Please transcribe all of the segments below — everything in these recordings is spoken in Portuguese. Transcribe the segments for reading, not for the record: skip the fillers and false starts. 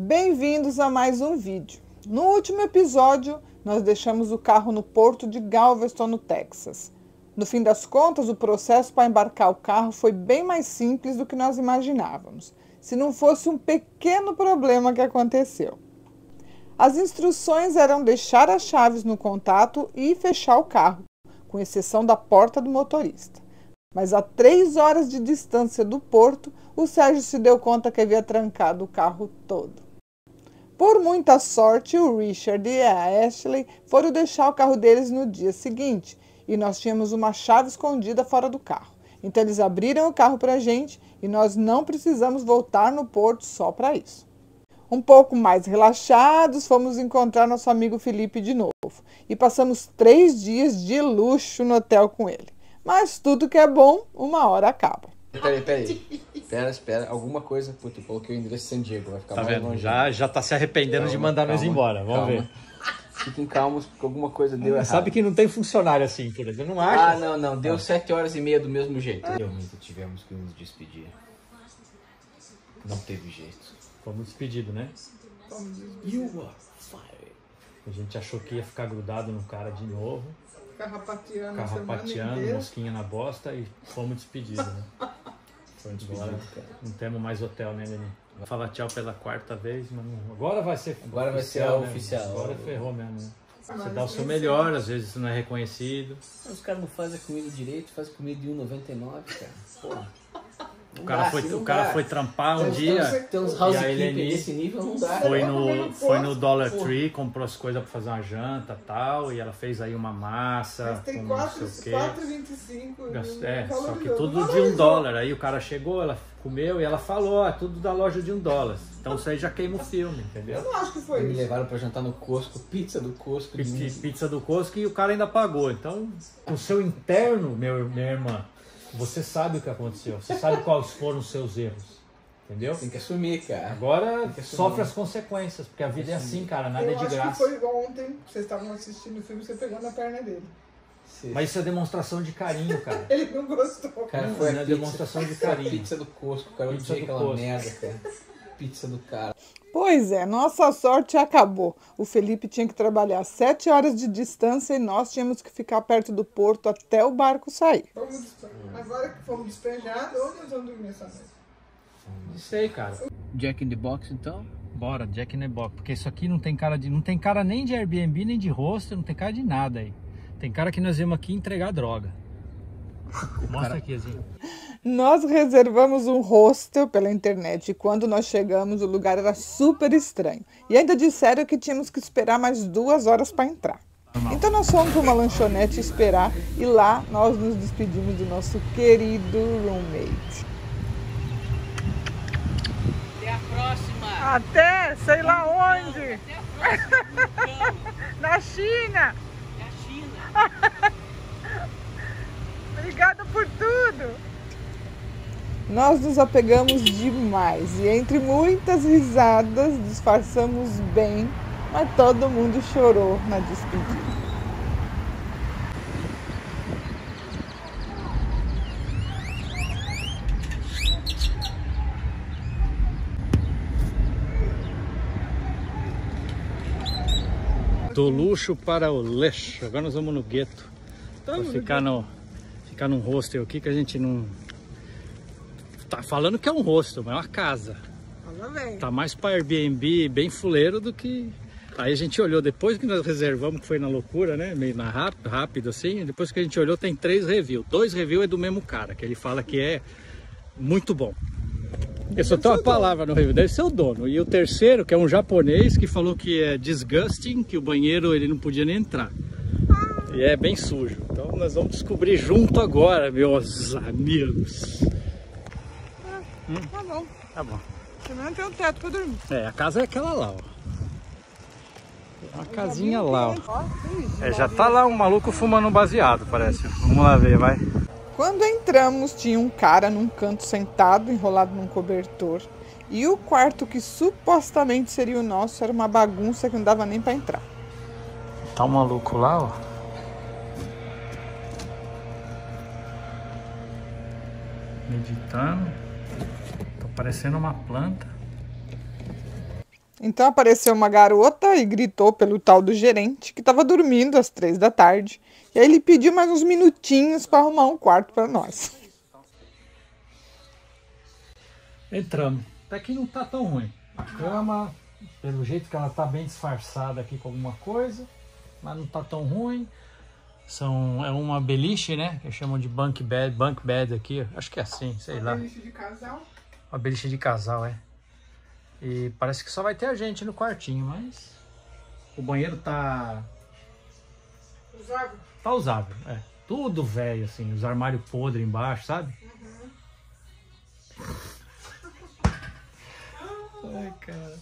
Bem-vindos a mais um vídeo. No último episódio, nós deixamos o carro no porto de Galveston, no Texas. No fim das contas, o processo para embarcar o carro foi bem mais simples do que nós imaginávamos, se não fosse um pequeno problema que aconteceu. As instruções eram deixar as chaves no contato e fechar o carro, com exceção da porta do motorista. Mas a 3 horas de distância do porto, o Sérgio se deu conta que havia trancado o carro todo. Por muita sorte, o Richard e a Ashley foram deixar o carro deles no dia seguinte, e nós tínhamos uma chave escondida fora do carro. Então eles abriram o carro para a gente e nós não precisamos voltar no porto só para isso. Um pouco mais relaxados, fomos encontrar nosso amigo Felipe de novo e passamos 3 dias de luxo no hotel com ele. Mas tudo que é bom, uma hora acaba. Peraí. Espera. Alguma coisa. Puta, eu coloquei o endereço San Diego. Vai ficar tá mais vendo? longe. Já tá se arrependendo de mandar nós embora. Vamos ver. Fiquem calmos, porque alguma coisa deu errado. Sabe que não tem funcionário assim, por exemplo. Não acha? Não. Deu 7 horas e meia do mesmo jeito. Realmente tivemos que nos despedir. Não teve jeito. Fomos despedidos, né? You are fired. A gente achou que ia ficar grudado no cara de novo. Carrapateando, mosquinha na bosta e fomos despedidos, né? Agora não temos mais hotel, né, Lenin? Vai falar tchau pela 4ª vez, mas não... Agora vai ser oficial, né? Oficial. Agora ferrou mesmo, né? Você dá o seu melhor, às vezes isso não é reconhecido. Os caras não fazem a comida direito, fazem comida de R$1,99, cara. Porra. O cara foi trampar um dia e a Eleni desse nível não dá. Foi no Dollar Tree, comprou as coisas para fazer uma janta e tal, e ela fez aí uma massa com não sei o quê. Só que tudo de $1. Aí o cara chegou, ela comeu e ela falou, tudo da loja de $1. Então isso aí já queima o filme, entendeu? Eu não acho que foi isso. Me levaram para jantar no Costco, pizza do Costco. Pizza do Costco e o cara ainda pagou. Então, o seu interno, minha irmã, você sabe o que aconteceu, você sabe quais foram os seus erros, entendeu? Tem que assumir, cara. Agora sofre as consequências, porque a vida é assim, cara, nada é de graça. Eu acho que foi ontem, vocês estavam assistindo o filme, você pegou na perna dele. Mas isso é demonstração de carinho, cara. Ele não gostou. Cara, foi a demonstração de carinho. Pizza do Costco, cara, eu odiei aquela merda, cara. Pizza do cara. Pois é, nossa sorte acabou. O Felipe tinha que trabalhar 7 horas de distância e nós tínhamos que ficar perto do porto até o barco sair. Agora que fomos despejados, onde nós vamos dormir essa noite? Não sei, cara. Jack in the Box, então? Bora, Jack in the Box. Porque isso aqui não tem cara nem de Airbnb, nem de hostel, não tem cara de nada aí. Tem cara que nós viemos aqui entregar droga. Mostra aqui, assim. Nós reservamos um hostel pela internet e quando nós chegamos o lugar era super estranho. E ainda disseram que tínhamos que esperar mais 2 horas para entrar. Então nós fomos para uma lanchonete esperar e lá nós nos despedimos do nosso querido roommate. Até a próxima! Até sei lá onde! Até a próxima! Na China! Na China! Obrigada por tudo! Nós nos apegamos demais e entre muitas risadas disfarçamos bem, mas todo mundo chorou na despedida. Do luxo para o lixo. Agora nós vamos no gueto. Pra ficar num hostel aqui que a gente não... Tá falando que é um hostel, mas é uma casa. Tá mais para Airbnb, bem fuleiro do que... Aí a gente olhou, depois que nós reservamos, que foi na loucura, né? Meio rápido assim. Depois que a gente olhou, tem 3 reviews. 2 reviews é do mesmo cara, que ele fala que é muito bom. Eu só tenho uma palavra no review, deve ser o dono. E o terceiro, que é um japonês, que falou que é disgusting, que o banheiro ele não podia nem entrar. E é bem sujo. Então nós vamos descobrir junto agora, meus amigos. Tá bom. Tá bom. Pelo menos tem um teto pra dormir. A casa é aquela lá, ó. Tem uma casinha lá, ó. Já tá lá um maluco fumando baseado, parece. Vamos lá ver, vai. Quando entramos, tinha um cara num canto sentado, enrolado num cobertor. E o quarto que supostamente seria o nosso era uma bagunça que não dava nem pra entrar. Tá um maluco lá, ó. Meditando. Tá parecendo uma planta. Então apareceu uma garota e gritou pelo tal do gerente, que estava dormindo às 3 da tarde. E aí ele pediu mais uns minutinhos para arrumar um quarto para nós. Entramos. Até que não tá tão ruim. A cama, pelo jeito que ela tá bem disfarçada aqui com alguma coisa, mas não tá tão ruim. É uma beliche, né? Que chamam de bunk bed aqui. Acho que é assim, sei lá. Uma beliche de casal? Uma beliche de casal, é. E parece que só vai ter a gente no quartinho, mas o banheiro tá... Usável? Tá usável, é. Tudo velho, assim, os armários podres embaixo, sabe? Ai, cara.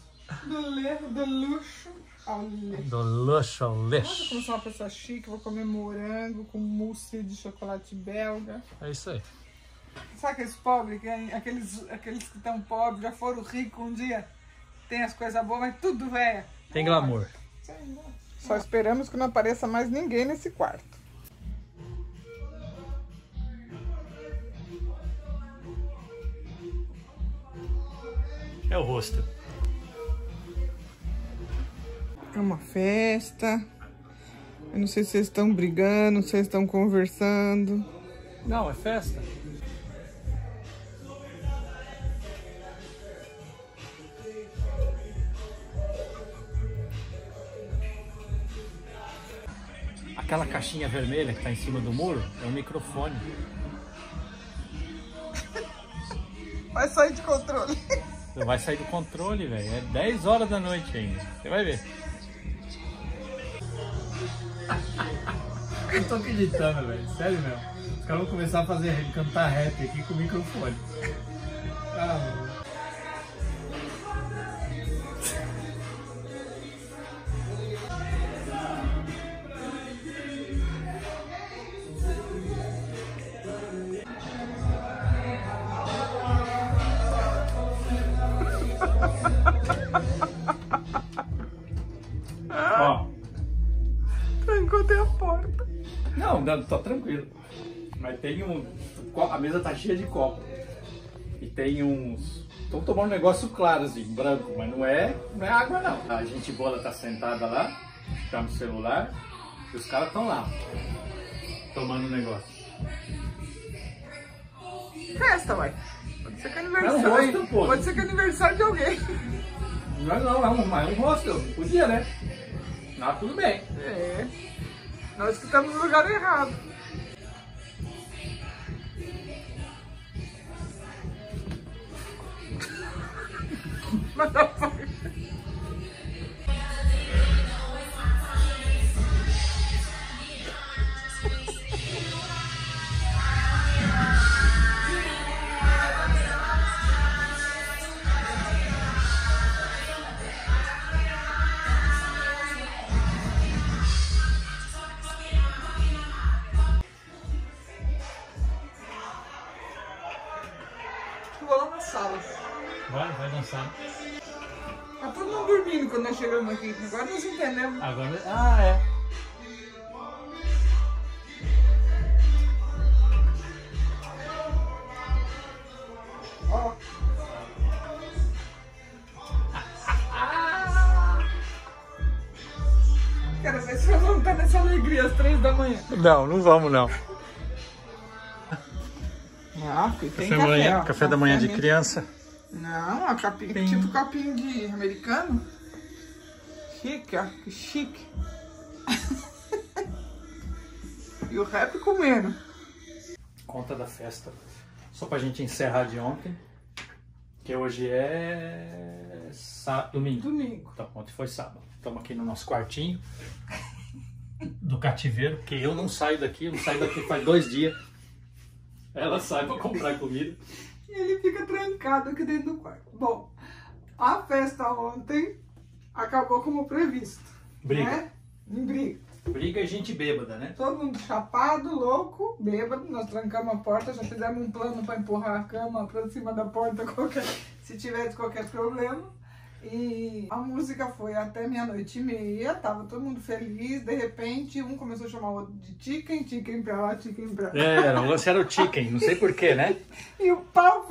Do luxo ao lixo. Do luxo ao Nossa, lixo. como sou uma pessoa chique, vou comer morango com mousse de chocolate belga. É isso aí. Sabe aqueles pobres, aqueles que estão pobres, já foram ricos um dia? Tem as coisas boas, mas tudo velho. Tem glamour. Só esperamos que não apareça mais ninguém nesse quarto. É o rosto. É uma festa. Eu não sei se vocês estão brigando, se vocês estão conversando. Não, é festa. Aquela caixinha vermelha que tá em cima do muro é um microfone. Vai sair de controle. Você vai sair do controle, velho. É 10 horas da noite ainda. Você vai ver. Eu tô acreditando, velho. Sério mesmo. Os caras vão começar a cantar rap aqui com o microfone. Ah, mano. Ó. Trancou até a porta. Não, tô tranquilo. Mas tem a mesa tá cheia de copo. E tem uns... Estão tomando um negócio claro, assim, branco, mas não é água, não. A gente boa tá sentada lá, tá no celular, e os caras estão lá, tomando um negócio. Festa, vai. Pode ser que é aniversário. É um hostel, pô. Pode ser que é aniversário de alguém. Não, é um hostel. Podia, né? Não, tudo bem. É. Nós que estamos no lugar errado. Mas não foi. Vou lá na sala. Vai dançar. Tá todo mundo dormindo quando nós chegamos aqui. Agora nós entendemos. Agora... Ah, é. Ó. Quero ver se nós vamos estar nessa alegria às 3 da manhã. Não vamos não. Ah, tem café, ó. Café da manhã de criança. Não, a capinha, tipo capinha de americano. Chique, ó, que chique. E o rap comendo. Conta da festa. Só pra gente encerrar de ontem. Que hoje é... Domingo. Domingo. Então, ontem foi sábado. Estamos aqui no nosso quartinho. Do cativeiro. Que eu não saio daqui. Eu não saio daqui faz 2 dias. Ela sai pra comprar comida. E ele fica trancado aqui dentro do quarto. Bom, a festa ontem acabou como previsto. Briga. Né? Em briga. Briga e gente bêbada, né? Todo mundo chapado, louco, bêbado. Nós trancamos a porta, já fizemos um plano para empurrar a cama para cima da porta se tivesse qualquer problema. E a música foi até 00:30, tava todo mundo feliz. De repente, um começou a chamar o outro de chicken pra lá, chicken pra lá. O lance era o chicken, não sei porquê, né? E o pau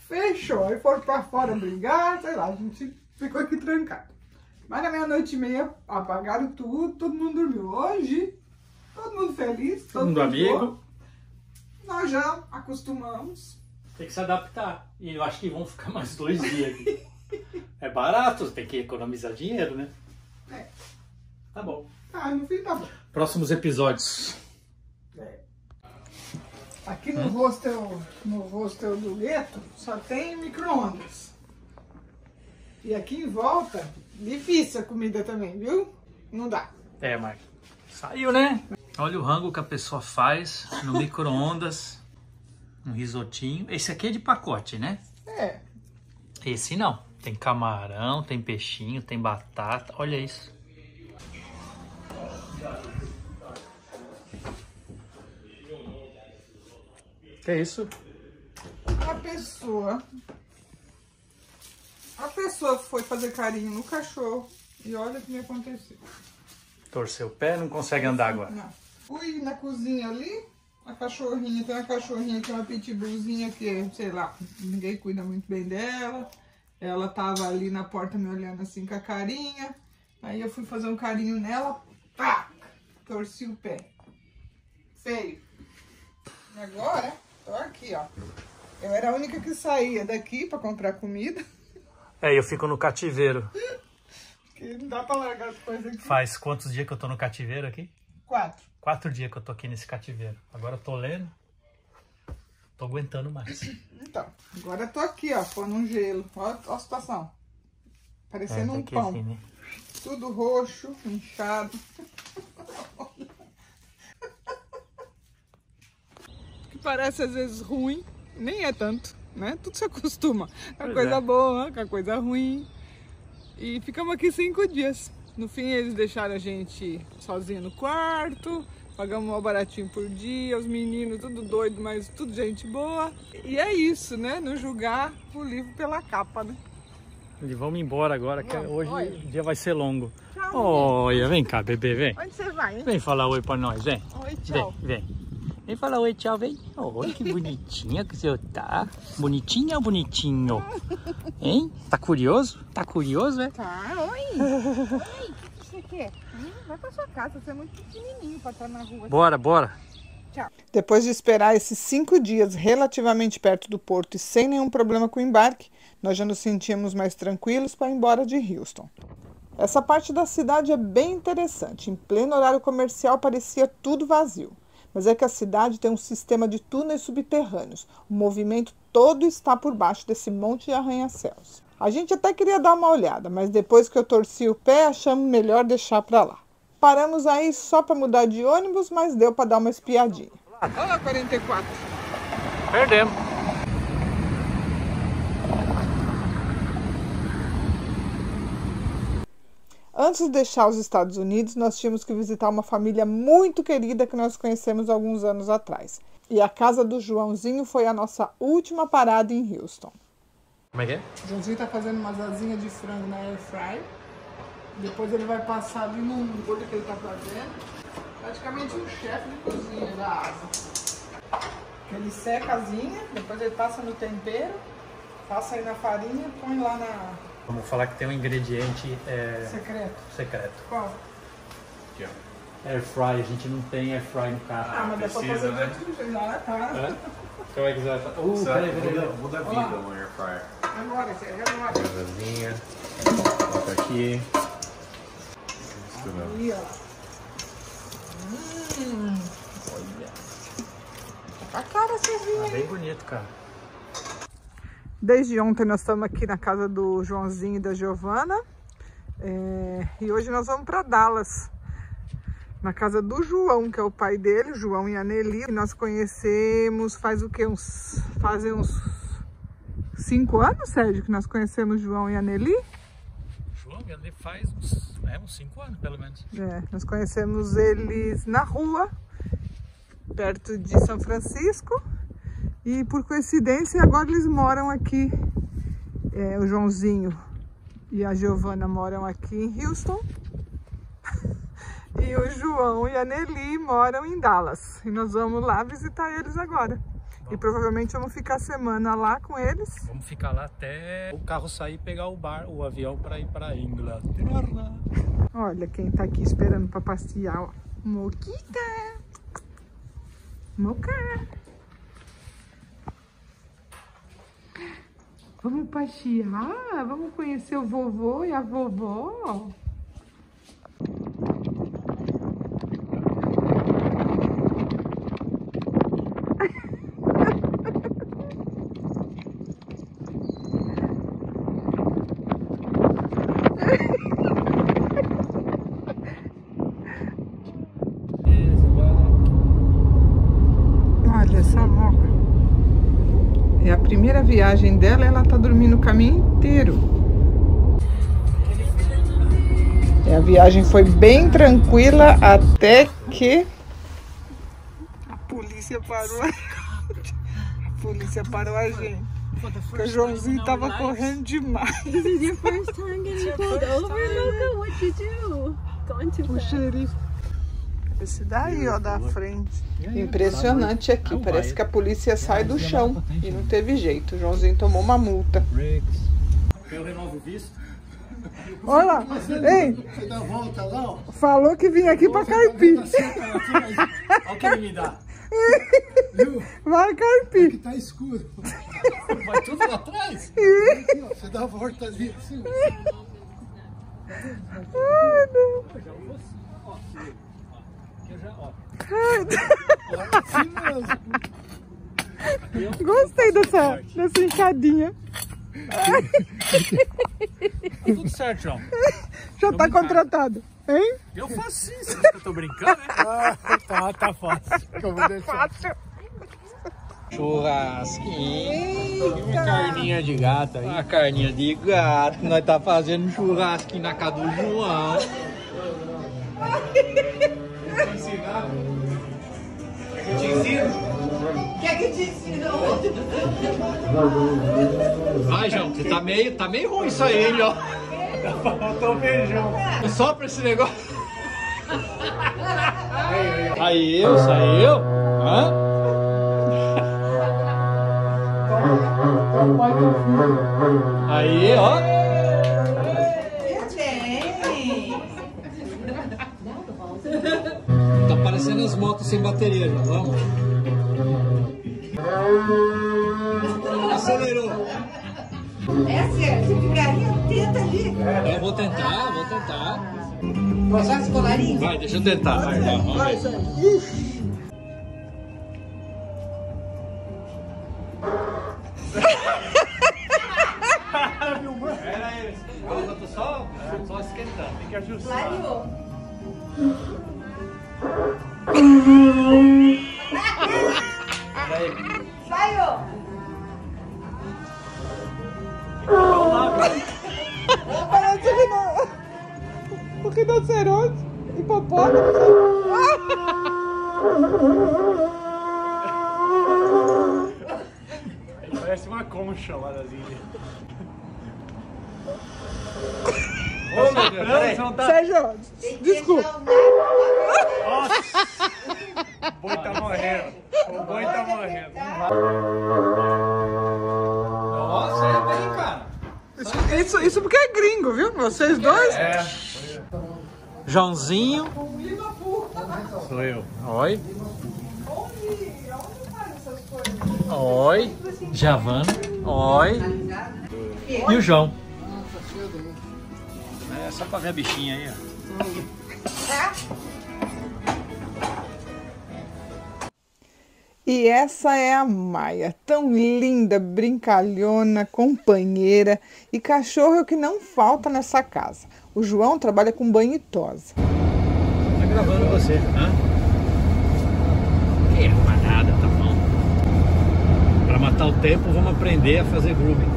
fechou. Aí foram pra fora brigar, sei lá, a gente ficou aqui trancado. Mas na meia-noite e meia apagaram tudo, todo mundo dormiu. Hoje, todo mundo feliz, todo mundo amigo. Nós já acostumamos. Tem que se adaptar. E eu acho que vão ficar mais 2 dias aqui. É barato, tem que economizar dinheiro, né? É. Tá bom. Ah, no fim tá bom. Próximos episódios. É. Aqui no hostel do gueto só tem micro-ondas. E aqui em volta, difícil a comida também, viu? Não dá. É, Marcos. Saiu, né? Olha o rango que a pessoa faz no micro-ondas. Um risotinho. Esse aqui é de pacote, né? É. Esse não. Tem camarão, tem peixinho, tem batata. Olha isso. Que é isso? A pessoa foi fazer carinho no cachorro e olha o que me aconteceu. Torceu o pé, não consegue andar agora. Não. Fui na cozinha ali, a cachorrinha, tem uma cachorrinha que é uma pitbullzinha que, sei lá, ninguém cuida muito bem dela. Ela tava ali na porta me olhando assim com a carinha. Aí eu fui fazer um carinho nela, pá! Torci o pé. Feio. E agora, tô aqui, ó. Eu era a única que saía daqui pra comprar comida. É, eu fico no cativeiro. Porque não dá pra largar as coisas aqui. Faz quantos dias que eu tô no cativeiro aqui? 4. 4 dias que eu tô aqui nesse cativeiro. Agora eu tô lendo. Tô aguentando mais. Então, agora eu tô aqui, ó, pondo um gelo. Ó a situação. Parecendo um pão. Assim, né? Tudo roxo, inchado. Que parece às vezes ruim, nem é tanto, né? Tudo se acostuma. Com a coisa boa, com a coisa ruim. E ficamos aqui 5 dias. No fim eles deixaram a gente sozinha no quarto. Pagamos um baratinho por dia, os meninos tudo doido, mas tudo gente boa. E é isso, né? Não julgar o livro pela capa, né? E vamos embora agora, que hoje Oi. o dia vai ser longo. Tchau, Olha, vem cá, bebê, vem. Onde você vai, hein? Vem falar oi pra nós, vem. Oi, tchau. Vem. Vem falar oi, tchau, vem. Oi, que bonitinha que você tá. Bonitinha ou bonitinho? Hein? Tá curioso? Tá curioso, é? Tá, oi. Oi, o que você quer? Vai pra sua casa, você é muito pequenininho pra estar na rua. Bora. Tchau. Depois de esperar esses 5 dias relativamente perto do porto e sem nenhum problema com o embarque, nós já nos sentíamos mais tranquilos para ir embora de Houston. Essa parte da cidade é bem interessante. Em pleno horário comercial parecia tudo vazio. Mas é que a cidade tem um sistema de túneis subterrâneos. O movimento todo está por baixo desse monte de arranha-céus. A gente até queria dar uma olhada, mas depois que eu torci o pé, achamos melhor deixar para lá. Paramos aí só para mudar de ônibus, mas deu para dar uma espiadinha. Olha 44. Perdemos. Antes de deixar os Estados Unidos, nós tínhamos que visitar uma família muito querida que nós conhecemos alguns anos atrás. E a casa do Joãozinho foi a nossa última parada em Houston. Como é que é? O Joãozinho tá fazendo umas asinhas de frango na air fry. Depois ele vai passar ali no molho que ele tá fazendo. Praticamente um chefe de cozinha da asa. Ele seca a asinha, depois ele passa no tempero, passa aí na farinha, põe lá na... Vamos falar que tem um ingrediente secreto. Qual? Aqui, ó. Air fry, a gente não tem air fry no carro. Ah, mas dá pra fazer né? tudo lá na casa. Como é que você vai fazer? Peraí. Muda a vida no air fryer. Agora, agora. Casazinha. Bota aqui. Misturando. Aí, ó. Olha. Tá cara essa vinha. Tá bem bonito, cara. Desde ontem nós estamos aqui na casa do Joãozinho e da Giovana. E hoje nós vamos para Dallas. Na casa do João, que é o pai dele, João e a Nelly. Nós conhecemos faz o quê? Fazem uns 5 anos, Sérgio, que nós conhecemos João e a Nelly? João e a Nelly faz uns 5 anos, pelo menos. Nós conhecemos eles na rua, perto de São Francisco. E por coincidência agora eles moram aqui. O Joãozinho e a Giovana moram aqui em Houston. E o João e a Nelly moram em Dallas. E nós vamos lá visitar eles agora. E provavelmente vamos ficar a semana lá com eles. Vamos ficar lá até o carro sair e pegar o avião para ir para Inglaterra. Olha quem tá aqui esperando para passear, ó. Moquita! Moca! Vamos passear? Vamos conhecer o vovô e a vovó? Olha essa moca. É a primeira viagem dela e ela tá dormindo o caminho inteiro. E a viagem foi bem tranquila até que a polícia parou. A polícia parou a gente. Porque o Joãozinho tava correndo demais. This is your first time getting pulled over, Mocha? What'd you do? Going too O fast. xerife. Esse daí, ó, da frente. Impressionante aqui. Parece que a polícia sai do chão. E não teve jeito. O Joãozinho tomou uma multa. Eu renovo o visto. Olha lá. Ei, Você dá a volta lá, ó. falou que vinha aqui pra caipir. Olha o que ele me dá. Viu? Vai Que caipir. tá escuro. Vai tudo lá atrás. Aqui, ó. Você dá a volta ali, assim. Ai, não. Assim mesmo. Gostei dessa enxadinha. Tá tudo certo, João. Já tá contratado, hein? Eu faço isso. Eu tô brincando, né? Tá fácil. Que eu vou deixar. Fácil. Churrasquinho. E uma carninha de gato aí. Uma carninha de gato. Nós tá fazendo churrasquinho na casa do João. Quer que te ensine? Vai, João. Você tá meio ruim isso aí, hein, ó. Faltou um beijão. Só pra esse negócio. Saiu. Hã? Aí, ó. Tá parecendo as motos sem bateria, já. Vamos. Acelerou. É sério, você ficaria atenta ali. Eu vou tentar. Joga esse colarinho? Vai, deixa eu tentar. Vai, vamos ver. Pera aí, eu tô só esquentando. Tem que ajustar. Clareou. Saiu. Parece o rinoceronte, hipopótamo. Parece uma concha lá das ilhas. Ô, meu Deus, peraí. Sérgio, desculpa. Nossa! O boi tá morrendo. Nossa, é bem, cara. Isso porque é gringo, viu? Vocês dois? É. Joãozinho. Sou eu. Oi. Oi. Giovana. Oi. E o João. É só pra ver a bichinha aí, ó. E essa é a Maia, tão linda, brincalhona, companheira e cachorro é o que não falta nessa casa. O João trabalha com banho e tosa. Tá gravando você, hã? Que nada, tá bom. Pra matar o tempo, vamos aprender a fazer grooming.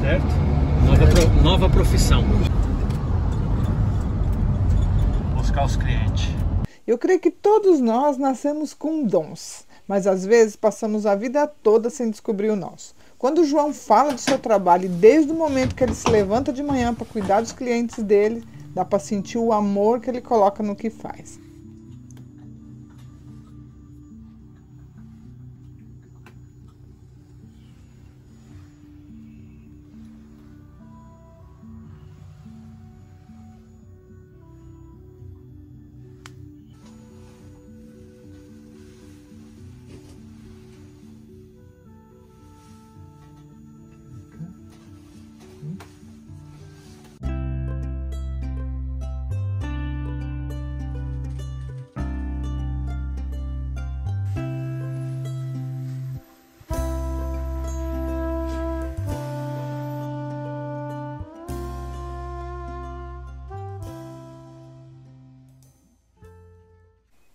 Certo? Nova profissão. Buscar os clientes. Eu creio que todos nós nascemos com dons, mas às vezes passamos a vida toda sem descobrir o nosso. Quando o João fala do seu trabalho, desde o momento que ele se levanta de manhã para cuidar dos clientes dele, dá para sentir o amor que ele coloca no que faz.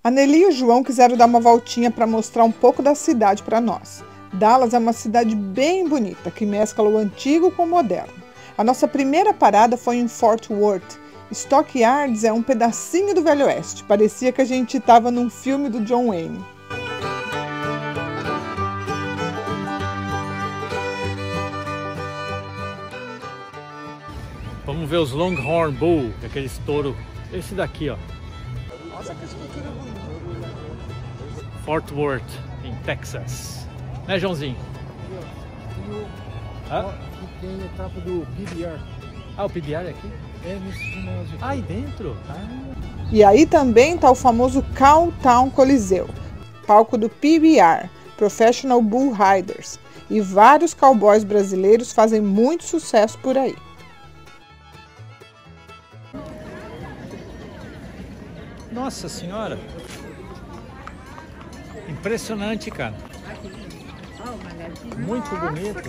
A Nelly e o João quiseram dar uma voltinha para mostrar um pouco da cidade para nós. Dallas é uma cidade bem bonita, que mescla o antigo com o moderno. A nossa primeira parada foi em Fort Worth. Stock Yards é um pedacinho do Velho Oeste. Parecia que a gente estava num filme do John Wayne. Vamos ver os Longhorn Bull, aqueles touro. Esse daqui, ó. Nossa, que estrutura bonita. Fort Worth, em Texas. Né, Joãozinho? Aqui tem a etapa do PBR. Ah, o PBR aqui? É nesse ginásio aqui. Ah, aí dentro? E aí também está o famoso Cowtown Coliseu, palco do PBR, Professional Bull Riders. E vários cowboys brasileiros fazem muito sucesso por aí. Nossa senhora! Impressionante, cara. Muito bonito.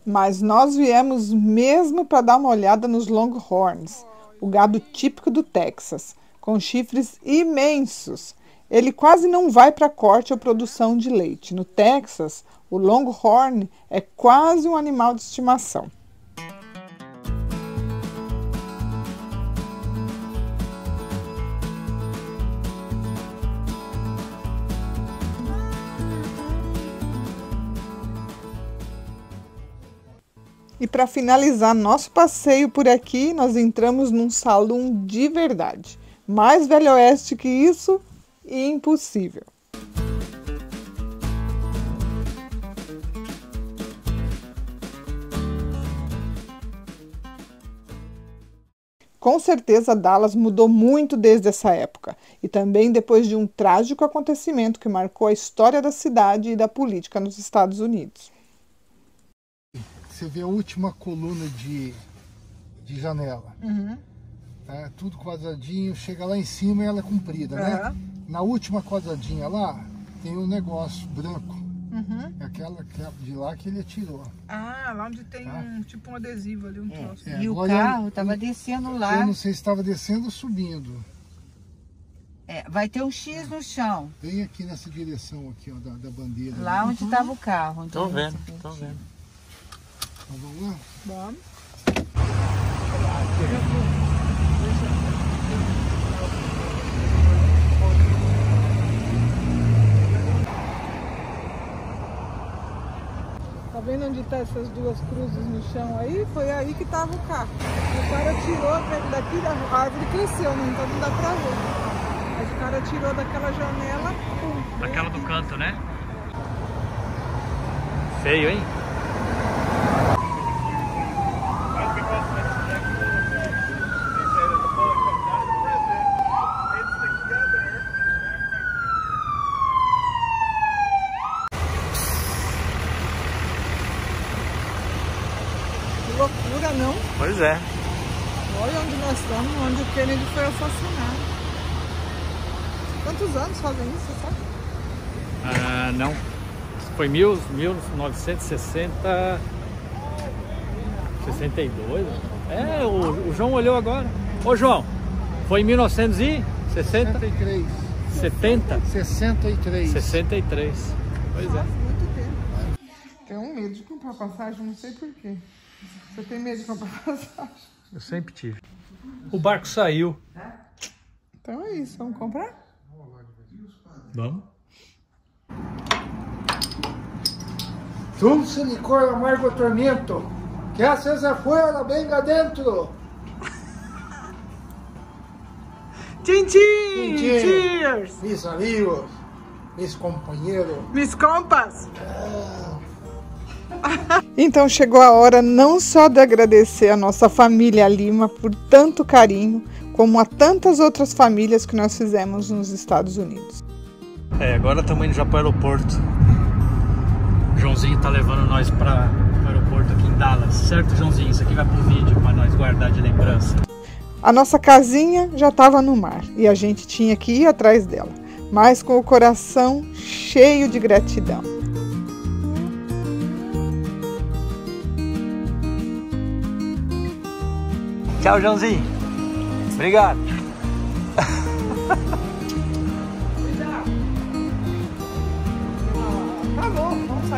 Mas nós viemos mesmo para dar uma olhada nos Longhorns, o gado típico do Texas, com chifres imensos. Ele quase não vai para corte ou produção de leite. No Texas, o Longhorn é quase um animal de estimação. E para finalizar nosso passeio por aqui, nós entramos num salão de verdade. Mais Velho Oeste que isso, impossível. Com certeza Dallas mudou muito desde essa época, e também depois de um trágico acontecimento que marcou a história da cidade e da política nos Estados Unidos. Você vê a última coluna de janela. Uhum. Tá? Tudo quadradinho, chega lá em cima e ela é comprida, né? Na última quadradinha lá, tem um negócio branco. Uhum. É aquela de lá que ele atirou. Ah, lá onde tem tipo um adesivo ali, um troço. E o carro estava descendo lá. Eu não sei se estava descendo ou subindo. Vai ter um X no chão. Bem aqui nessa direção aqui, ó, da bandeira. Lá onde estava o carro. Tô vendo, tô vendo. Então vamos lá? Vamos. Tá vendo onde tá essas duas cruzes no chão aí? Foi aí que tava o carro. O cara tirou daqui, da árvore cresceu, né? Então não dá pra ver. Mas o cara tirou daquela janela. Pum, Aquela do canto, né? Feio, hein? Que loucura, não? Pois é. Olha onde nós estamos, onde o Kennedy foi assassinado. Quantos anos fazem isso, você sabe? Ah, não. Foi 1960... 62? É, o João olhou agora. Ô João, foi em 1960? 63. 70? 63. 63. Pois é. Nossa, muito tempo. Tenho um medo de comprar passagem, não sei porquê. Você tem medo de comprar passagem? Eu sempre tive. O barco saiu. Então é isso, vamos comprar? Vamos. Dulce licor amargo tormento, que haces afuera, venga adentro. Tchim, tchim! Cheers! Mis amigos, mis companheiros. Mis compas! Então chegou a hora não só de agradecer a nossa família Lima por tanto carinho, como a tantas outras famílias que nós fizemos nos Estados Unidos. Agora estamos indo já para o aeroporto. O Joãozinho tá levando nós para o aeroporto aqui em Dallas. Certo, Joãozinho? Isso aqui vai pro vídeo para nós guardar de lembrança. A nossa casinha já estava no mar e a gente tinha que ir atrás dela, mas com o coração cheio de gratidão. Tchau, Joãozinho. Obrigado.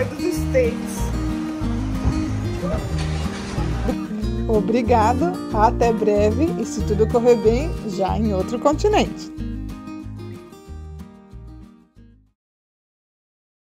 dos States. Obrigado, até breve e se tudo correr bem, já em outro continente.